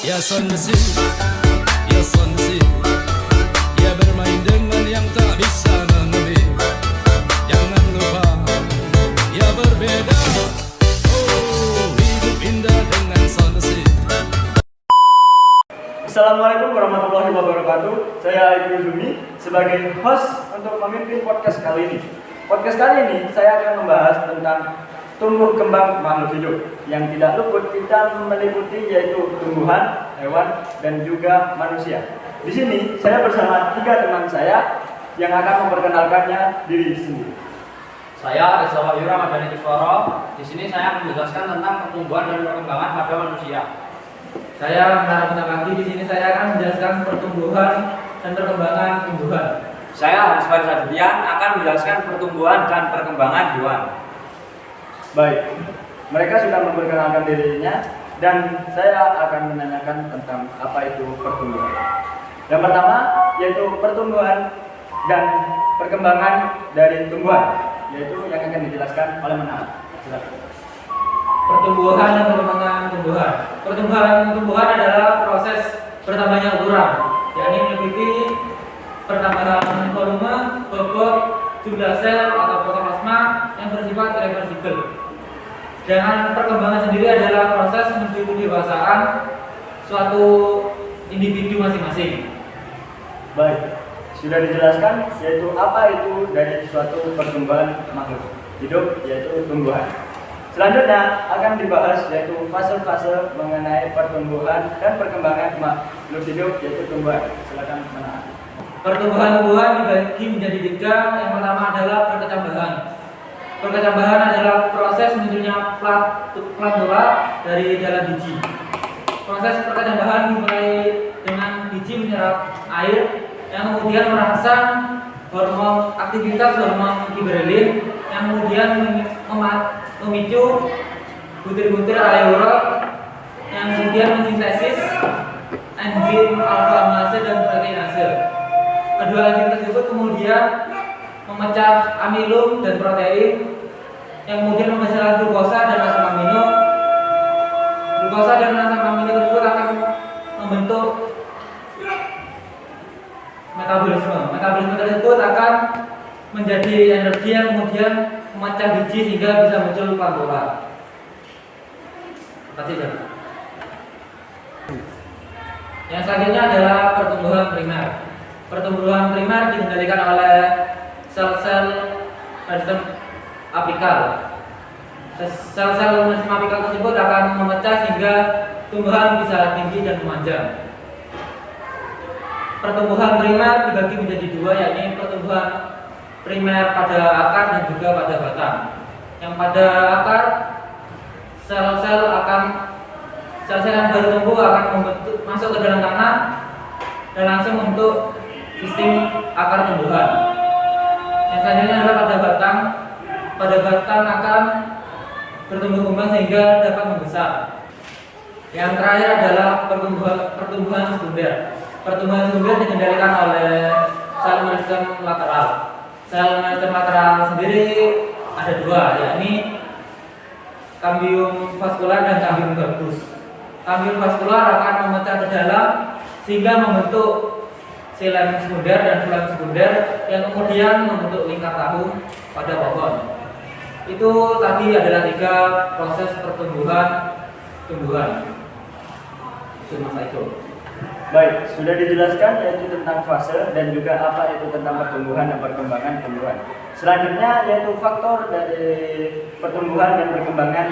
Ya sonsi, ya sonsi, ya bermain dengan yang tak bisa mengerti. Jangan lupa, ya berbeda. Oh, hidup indah dengan sonsi. Assalamualaikum warahmatullahi wabarakatuh. Saya Ibu Zumi sebagai host untuk memimpin podcast kali ini. Podcast kali ini saya akan membahas tentang tumbuh kembang makhluk hidup yang tidak luput kita meliputi yaitu tumbuhan, hewan, dan juga manusia. Di sini saya bersama 3 teman saya yang akan memperkenalkannya diri sendiri. Saya Reza Wahyu Ramadhani Kiswara. Di sini saya akan menjelaskan tentang pertumbuhan dan perkembangan pada manusia. Saya Menara Pagi. Di sini saya akan menjelaskan pertumbuhan dan perkembangan tumbuhan. Saya Hans Farzadian akan menjelaskan pertumbuhan dan perkembangan hewan. Baik, mereka sudah memperkenalkan dirinya dan saya akan menanyakan tentang apa itu pertumbuhan. Yang pertama yaitu pertumbuhan dan perkembangan dari tumbuhan, yaitu yang akan dijelaskan oleh Menara. Silakan. Pertumbuhan dan perkembangan tumbuhan. Pertumbuhan tumbuhan adalah proses bertambahnya ukuran, yakni meliputi pertambahan volume, bobot, jumlah sel atau protoplasma yang bersifat irreversibel. Sedangkan perkembangan sendiri adalah proses menuju kedewasaan suatu individu masing-masing. Baik, sudah dijelaskan yaitu apa itu dari suatu pertumbuhan makhluk hidup yaitu tumbuhan. Selanjutnya akan dibahas yaitu fase-fase mengenai pertumbuhan dan perkembangan makhluk hidup yaitu tumbuhan. Silakan Menara. Pertumbuhan tumbuhan dibagi menjadi 3. Yang pertama adalah perkecambahan. Perkecambahan adalah proses munculnya plantula dari dalam biji. Proses perkecambahan dimulai dengan biji menyerap air yang kemudian merangsang aktivitas hormon giberelin yang kemudian memicu butir-butir aleurot yang kemudian mensintesis enzim alfa-amilase dan proteinase. Kedua enzim tersebut kemudian memecah amilum dan protein yang kemudian menghasilkan glukosa dan asam amino. Glukosa dan asam amino tersebut akan membentuk metabolisme. Metabolisme tersebut akan menjadi energi yang kemudian memecah biji sehingga bisa muncul plantula. Terima kasih. Yang selanjutnya adalah pertumbuhan primer. Pertumbuhan primer dikendalikan oleh sel-sel sistem apikal. Sel-sel sistem apikal tersebut akan memecah sehingga tumbuhan bisa tinggi dan memanjang. Pertumbuhan primer dibagi menjadi 2, yakni pertumbuhan primer pada akar dan juga pada batang. Yang pada akar, sel-sel yang baru tumbuh akan masuk ke dalam tanah dan langsung membentuk sistem akar tumbuhan. Yang selanjutnya adalah pada batang. Pada batang akan bertumbuh kembang sehingga dapat membesar. Yang terakhir adalah pertumbuhan sekunder. Pertumbuhan sekunder dikendalikan oleh sel meristem lateral. Sel meristem lateral sendiri ada 2, yakni kambium vaskular dan kambium garbus. Kambium vaskular akan memecah ke dalam sehingga membentuk xilem sekunder dan filem sekunder yang kemudian membentuk lingkar tahu pada pohon. Itu tadi adalah 3 proses pertumbuhan tumbuhan. Itu Mas Aiko. Baik, sudah dijelaskan yaitu tentang fase dan juga apa itu tentang pertumbuhan dan perkembangan tumbuhan. Selanjutnya yaitu faktor dari pertumbuhan dan perkembangan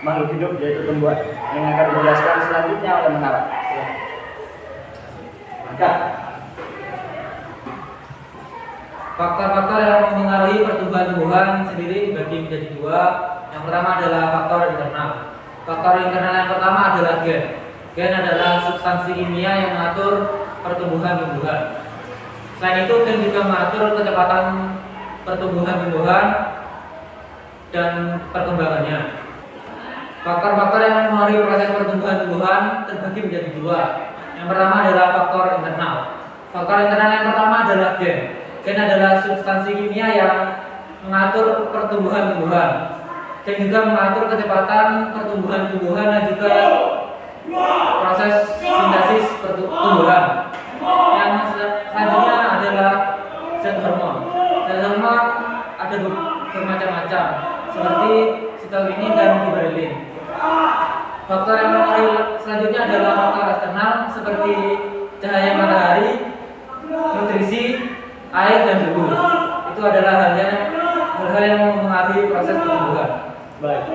makhluk hidup yaitu tumbuhan yang akan dijelaskan selanjutnya oleh Menara. Maka faktor-faktor yang mempengaruhi pertumbuhan tumbuhan sendiri dibagi menjadi 2. Yang pertama adalah faktor internal. Faktor internal yang pertama adalah gen. Gen adalah substansi kimia yang mengatur pertumbuhan tumbuhan. Selain itu, gen juga mengatur kecepatan pertumbuhan tumbuhan dan perkembangannya. Faktor-faktor yang mempengaruhi proses pertumbuhan tumbuhan terbagi menjadi 2. Yang pertama adalah faktor internal. Faktor internal yang pertama adalah gen. Gen adalah substansi kimia yang mengatur pertumbuhan tumbuhan. Dan juga mengatur kecepatan pertumbuhan tumbuhan dan juga proses sintesis pertumbuhan. Yang selanjutnya adalah zat hormon. Zat hormon ada bermacam-macam seperti sitokinin dan gibberellin. Faktor yang mempengaruhi selanjutnya adalah faktor eksternal seperti cahaya matahari, nutrisi, air, dan suhu. Itu adalah hal-hal yang mempengaruhi proses pertumbuhan. Baik.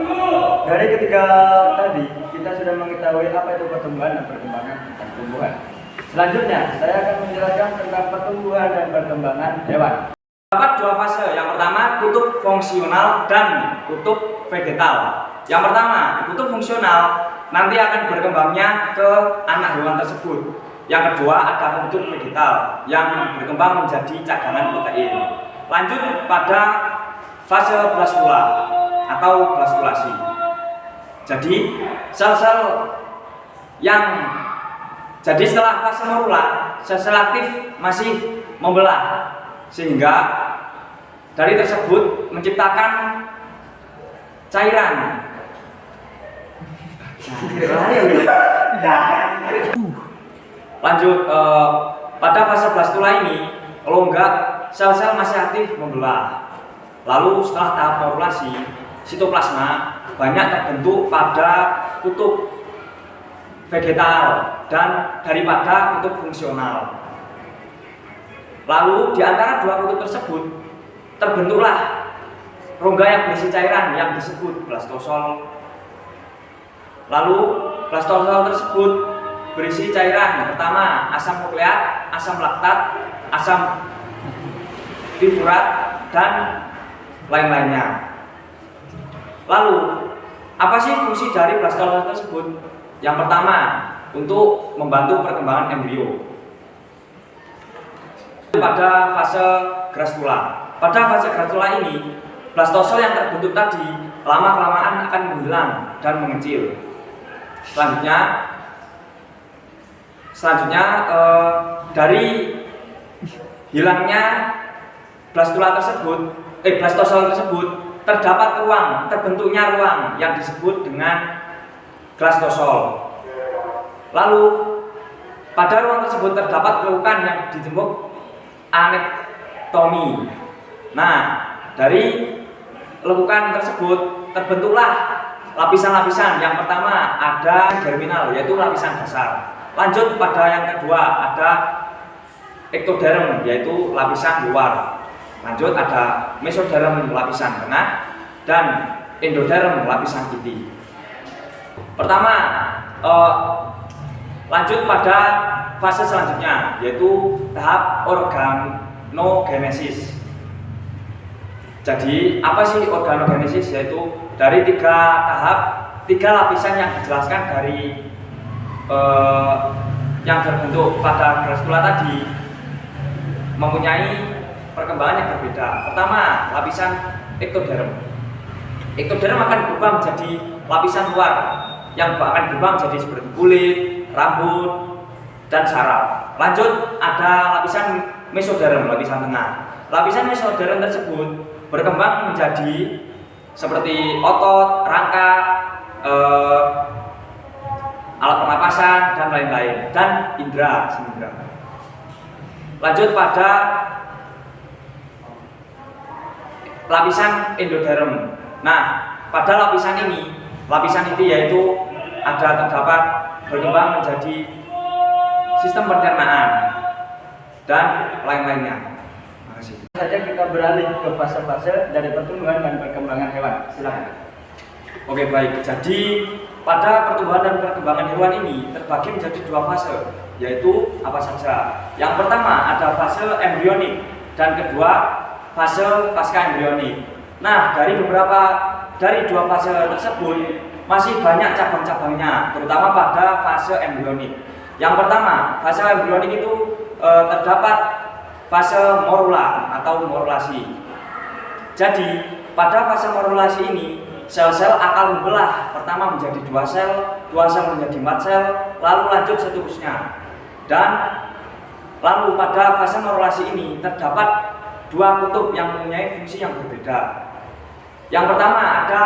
Dari ketiga tadi kita sudah mengetahui apa itu pertumbuhan dan perkembangan tumbuhan. Selanjutnya saya akan menjelaskan tentang pertumbuhan dan perkembangan hewan. Terdapat dua fase. Yang pertama kutub fungsional dan kutub vegetal. Yang pertama kutub fungsional nanti akan berkembangnya ke anak hewan tersebut. Yang kedua ada kutub vegetal yang berkembang menjadi cadangan protein. Lanjut pada fase blastula atau blastulasi. Jadi sel-sel yang setelah fase morula, sel-sel aktif masih membelah sehingga dari tersebut menciptakan cairan. Lanjut pada fase blastula ini kalau enggak sel-sel masih aktif membelah. Lalu setelah tahap morulasi, sitoplasma banyak terbentuk pada kutub vegetal dan daripada kutub fungsional. Lalu di antara dua kutub tersebut terbentuklah rongga yang berisi cairan yang disebut blastosol. Lalu blastosol tersebut berisi cairan pertama asam nukleat, asam laktat, asam difurat, dan lain-lainnya. Lalu apa sih fungsi dari blastosol tersebut? Yang pertama untuk membantu perkembangan embrio. Pada fase grastula. Pada fase grastula ini blastosol yang terbentuk tadi lama-kelamaan akan menghilang dan mengecil. Selanjutnya dari hilangnya blastosol tersebut terdapat terbentuknya ruang yang disebut dengan glastosol. Lalu pada ruang tersebut terdapat lekukan yang disebut anektomi. Nah, dari lekukan tersebut terbentuklah lapisan-lapisan. Yang pertama ada germinal, yaitu lapisan dasar. Lanjut pada yang kedua ada ektoderm, yaitu lapisan luar. Lanjut ada mesoderm, lapisan tengah, dan endoderm, lapisan inti. Pertama, lanjut pada fase selanjutnya, yaitu tahap organogenesis. Jadi apa sih organogenesis? Yaitu dari tiga lapisan yang dijelaskan dari yang terbentuk pada grastula tadi mempunyai perkembangan yang berbeda. Pertama, lapisan ektoderm. Ektoderm akan berubah menjadi lapisan luar yang akan berubah menjadi seperti kulit, rambut, dan saraf. Lanjut ada lapisan mesoderm, lapisan tengah. Lapisan mesoderm tersebut berkembang menjadi seperti otot, rangka, alat pernapasan, dan lain-lain, dan indera. Lanjut pada lapisan endoderm. Nah, pada lapisan ini yaitu terdapat berkembang menjadi sistem pencernaan dan lain-lainnya. Makasih. Saja kita beralih ke fase-fase dari pertumbuhan dan perkembangan hewan. Silakan. Oke, baik. Jadi pada pertumbuhan dan perkembangan hewan ini terbagi menjadi dua fase, yaitu apa saja? Yang pertama ada fase embrionik dan kedua fase pasca embrionik. Nah, dari dua fase tersebut masih banyak cabang-cabangnya, terutama pada fase embrionik. Yang pertama, fase embrionik itu terdapat fase morula atau morulasi. Jadi, pada fase morulasi ini sel-sel akan membelah, pertama menjadi dua sel menjadi 4 sel, lalu lanjut seterusnya. Dan lalu pada fase morulasi ini terdapat dua kutub yang mempunyai fungsi yang berbeda. Yang pertama ada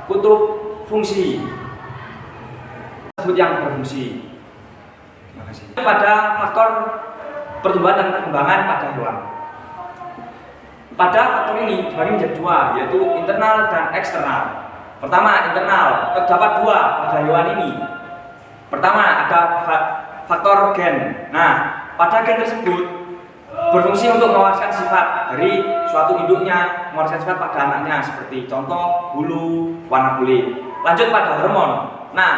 kutub fungsi. tersebut yang berfungsi. Terima kasih. Pada faktor pertumbuhan dan perkembangan pada hewan. Pada faktor ini dibagi menjadi dua, yaitu internal dan eksternal. Pertama, internal. Terdapat dua pada hewan ini. Pertama, ada faktor gen. Nah, pada gen tersebut berfungsi untuk mewariskan sifat dari suatu induknya, mewariskan sifat pada anaknya, seperti contoh bulu, warna kulit. Lanjut pada hormon. Nah,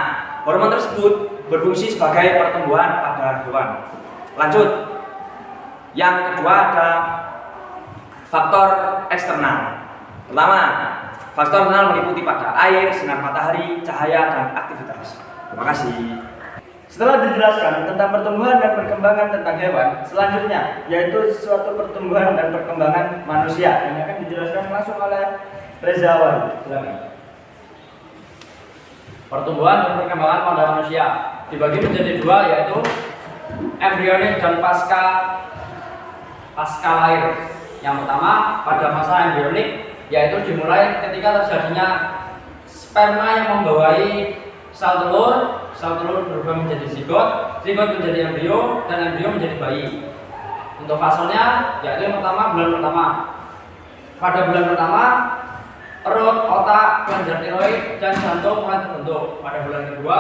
hormon tersebut berfungsi sebagai pertumbuhan pada hewan. Lanjut, yang kedua ada faktor eksternal. Pertama, faktor eksternal meliputi pada air, sinar matahari, cahaya, dan aktivitas. Terima kasih. Setelah dijelaskan tentang pertumbuhan dan perkembangan tentang hewan, selanjutnya yaitu suatu pertumbuhan dan perkembangan manusia yang akan dijelaskan langsung oleh Reza Wahid. Silakan. Pertumbuhan dan perkembangan pada manusia dibagi menjadi dua, yaitu embrionik dan pasca lahir. Yang pertama, pada masa embrionik, yaitu dimulai ketika terjadinya sperma yang membawai sel telur berubah menjadi zigot menjadi embrio, dan embrio menjadi bayi. Untuk fasenya, yaitu yang pertama, bulan pertama. Pada bulan pertama, perut, otak, kelenjar tiroid, dan jantung mulai terbentuk. Pada bulan kedua,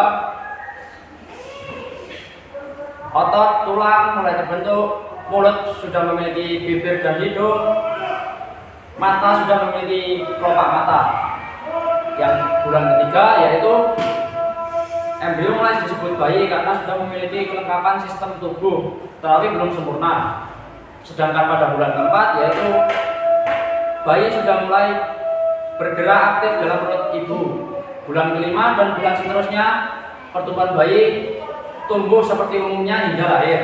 otot, tulang mulai terbentuk, mulut sudah memiliki bibir dan hidung, mata sudah memiliki kelopak mata. Yang bulan ketiga yaitu embrio mulai disebut bayi karena sudah memiliki kelengkapan sistem tubuh, tetapi belum sempurna. Sedangkan pada bulan keempat yaitu bayi sudah mulai bergerak aktif dalam perut ibu. Bulan kelima dan bulan seterusnya pertumbuhan bayi tumbuh seperti umumnya hingga lahir.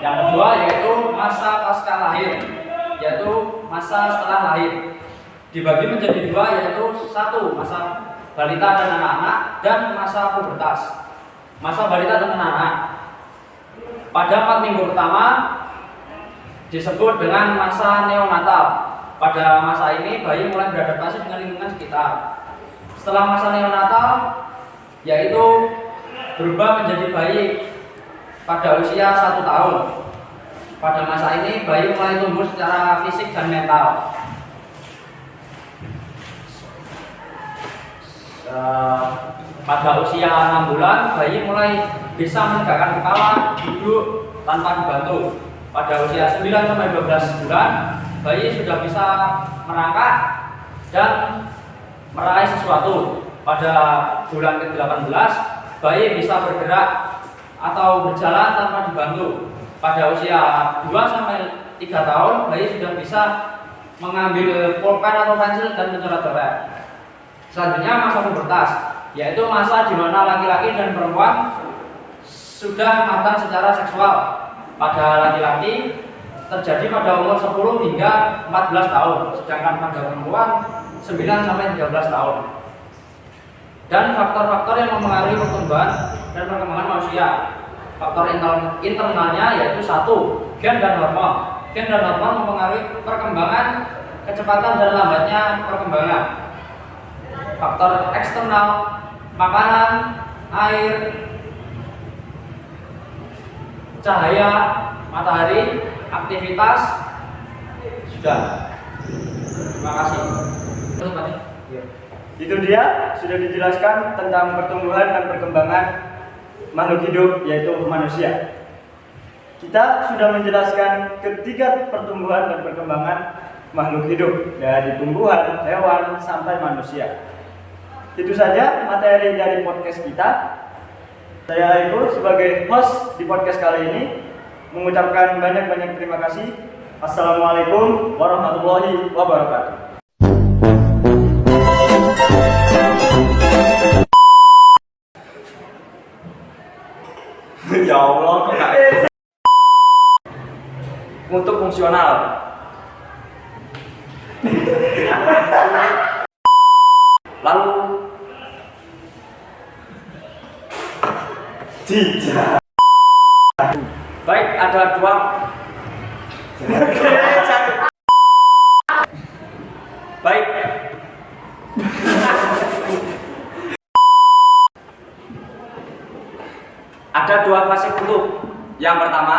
Yang kedua yaitu masa pasca lahir, yaitu masa setelah lahir. Dibagi menjadi dua, yaitu satu masa balita dan anak-anak, dan masa pubertas. Masa balita dan anak-anak pada 4 minggu pertama disebut dengan masa neonatal. Pada masa ini bayi mulai beradaptasi dengan lingkungan sekitar. Setelah masa neonatal yaitu berubah menjadi bayi pada usia 1 tahun. Pada masa ini bayi mulai tumbuh secara fisik dan mental. Pada usia 6 bulan bayi mulai bisa menegakkan kepala, duduk tanpa dibantu. Pada usia 9-12 bulan bayi sudah bisa merangkak dan meraih sesuatu. Pada bulan ke-18 bayi bisa bergerak atau berjalan tanpa dibantu. Pada usia 2-3 tahun bayi sudah bisa mengambil pulpen atau pensil dan mencoret-coret. Selanjutnya masa pubertas, yaitu masa di mana laki-laki dan perempuan sudah matang secara seksual. Pada laki-laki terjadi pada umur 10 hingga 14 tahun, sedangkan pada perempuan 9-13 tahun. Dan faktor-faktor yang mempengaruhi pertumbuhan dan perkembangan manusia. Faktor internalnya yaitu 1, gen dan hormon. Gen dan hormon mempengaruhi perkembangan, kecepatan dan lambatnya perkembangan. Faktor eksternal, makanan, air, cahaya, matahari, aktivitas. Sudah. Terima kasih. Terus Pak. Itu dia sudah dijelaskan tentang pertumbuhan dan perkembangan makhluk hidup yaitu manusia. Kita sudah menjelaskan ketiga pertumbuhan dan perkembangan makhluk hidup dari tumbuhan, hewan sampai manusia. Itu saja materi dari podcast kita. Saya Ibu sebagai host di podcast kali ini mengucapkan banyak-banyak terima kasih. Assalamualaikum warahmatullahi wabarakatuh. Ya Allah, kok gak untuk fungsional. Lalu tidak. Baik, ada dua. Baik. ada 2 fase kutub. Yang pertama